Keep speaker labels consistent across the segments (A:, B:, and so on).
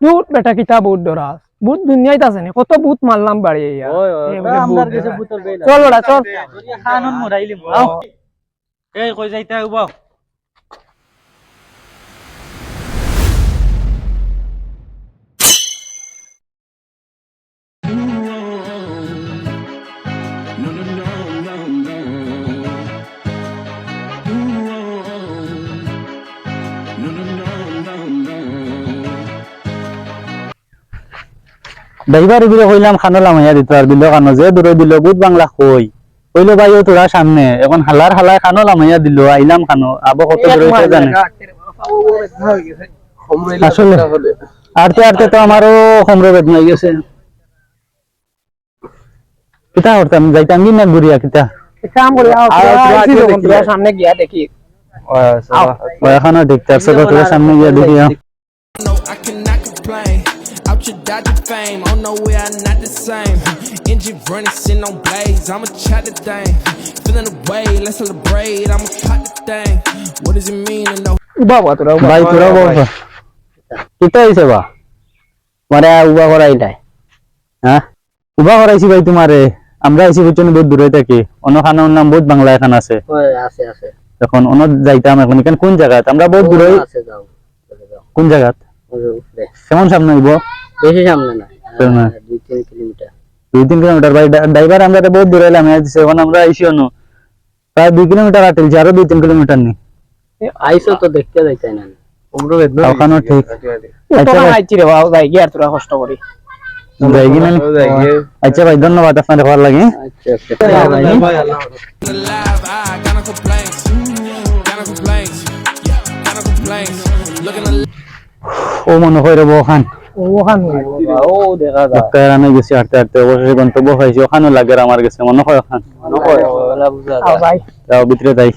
A: ভূত বেটা কিতা ভূত ডরাস ভূত দুনিয়াতে আছে নি কত ভূত মারলাম বাড়ি চল বেটা চল
B: খানন মুরাইলি এই কই যাইতা হইব ড্রাইভার বিলে কইলাম খানলাম ইয়া দিত আর বিল কানো যে দূরে দিল বুত বাংলা কই কইলো ভাই ও তোরা সামনে এখন হালার হালায় খানলাম ইয়া দিল আইলাম খানো আবো কত দূরে জানে আসলে আরতে আরতে তো আমারও কমরে বেদনা হয়ে গেছে কিতা করতাম যাইতাম কি না ঘুরিয়া কিতা
A: কাম করি সামনে গিয়া দেখি
B: এখনো দেখতে আসছে তোর সামনে গিয়া দেখি
C: No, I cannot complain. Out your dodgy fame. Oh no, we are not the same. Engine running, sitting on blades. I'ma chat the thing. Feeling the way, let's celebrate. I'ma pop the thing. What does it mean to know?
A: বাবা তোরা
B: ভাই তোরা বাবা কিতা হইছে বা মারে উবা করাইলাই হ্যাঁ উবা করাইছি ভাই তোমারে আমরা আইছি বুঝছেন বহুত দূরে থাকি অনখানার নাম বহুত বাংলা এখান আছে
D: আছে আছে
B: এখন অন যাইতাম এখন এখান কোন জায়গায় আমরা বহুত দূরে
D: আছে যাও
B: কোন জায়গা কেমন সামনে হইব
D: বেশি সামনে না
B: না
D: 2-3 কিলোমিটার
B: 2-3 কিলোমিটার ভাই ড্রাইভার আমরা বহুত দূরে এলাম এখন আমরা আইছি অন প্রায় 2 কিলোমিটার আটেলছি আরো 2-3 কিলোমিটার নি
D: আইসো তো দেখতে যাইতাই না
B: আমরা বেদনা ওখানে ঠিক
A: তোরা আইছি রে বাবা যাই গিয়া তোরা কষ্ট করি
B: যাইগি না আচ্ছা ভাই ধন্যবাদ আপনাদের ভালো লাগে
D: আচ্ছা
C: Alive, I got no complaints. Got no complaints. Yeah, got no complaints. Looking alive.
B: ও মনে হয় রে ওখান
A: ওখান
D: ও দেখা যায়
B: কারণে গেছি হাঁটতে হাঁটতে অবশেষে গন্তব্য পাইছি ওখানেও লাগে আমার গেছে মনে হয় ওখান
D: ওলা বুঝা
A: ভাই
B: তাও ভিতরে তাই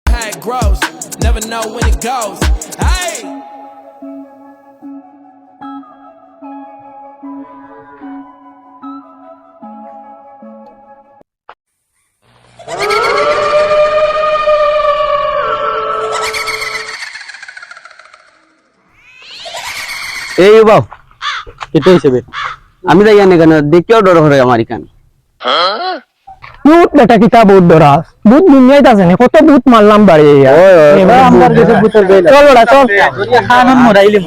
C: How it grows. Never know when it goes. Hey!
B: এই বাপ কেটে হিসেবে
D: আমি যাই জানি কেন দেখেও ডর করে আমার এখান
A: ভূত বেটা কিতা ভূত ডরাস ভূত দুনিয়াতে আছে নি কত ভূত মারলাম বাড়ি
B: আমার কাছে ভূতের বেলা
A: চল বেটা চল
B: খানন মুরাইলি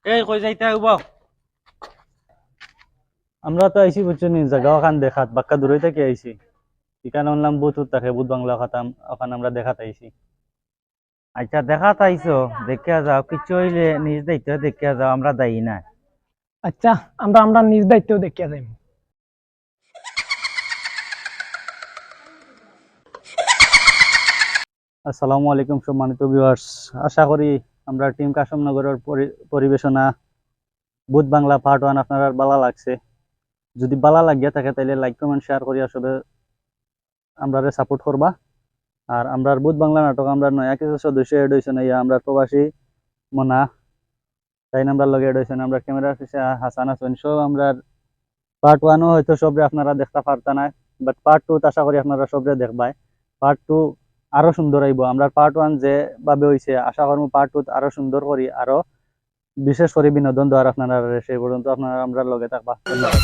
B: এই কই যাইতা হইব আমরা তো আইছি বুঝছেন জায়গা ওখান দেখাত বাক্কা দূরে থেকে আইছি এখানে অনলাম বুথ থাকে বুথ বাংলা খাতাম ওখানে আমরা দেখাত আইছি আচ্ছা দেখাত আইছো দেখিয়া যাও কিছু হইলে নিজ দায়িত্ব দেখিয়া যাও আমরা দায়ী না
A: আচ্ছা আমরা নিজ দায়িত্ব দেখিয়া যাই
B: আসসালামু আলাইকুম সম্মানিত ভিউয়ার্স আশা করি আমরা টিম কাশমনগরের পরিবেশনা বুথ বাংলা পার্ট 1 আপনারা ভালো লাগছে যদি ভালো লাগিয়া থাকে তাহলে লাইক কমেন্ট শেয়ার করি আসলে আমরা সাপোর্ট করবা আর আমরা বুথ বাংলা নাটক আমরা নয়া কিছু সদস্য এড হইছে না আমরা প্রবাসী মনা তাই আমরা লগে এড হইছে আমরা ক্যামেরার পিছে হাসান আছেন সব আমরা পার্ট 1 হয়তো সবরে আপনারা দেখতে পারতা না বাট পার্ট 2 আশা করি আপনারা সবরে দেখবাই পার্ট 2 আরো সুন্দর হইব আমরা পার্ট 1 যে ভাবে হইছে আশা করব পার্ট 2 আরো সুন্দর করি আরো বিশেষ করে বিনোদন দেওয়ার আপনারা সেই পর্যন্ত আপনারা আমরা লগে থাকবা ধন্যবাদ।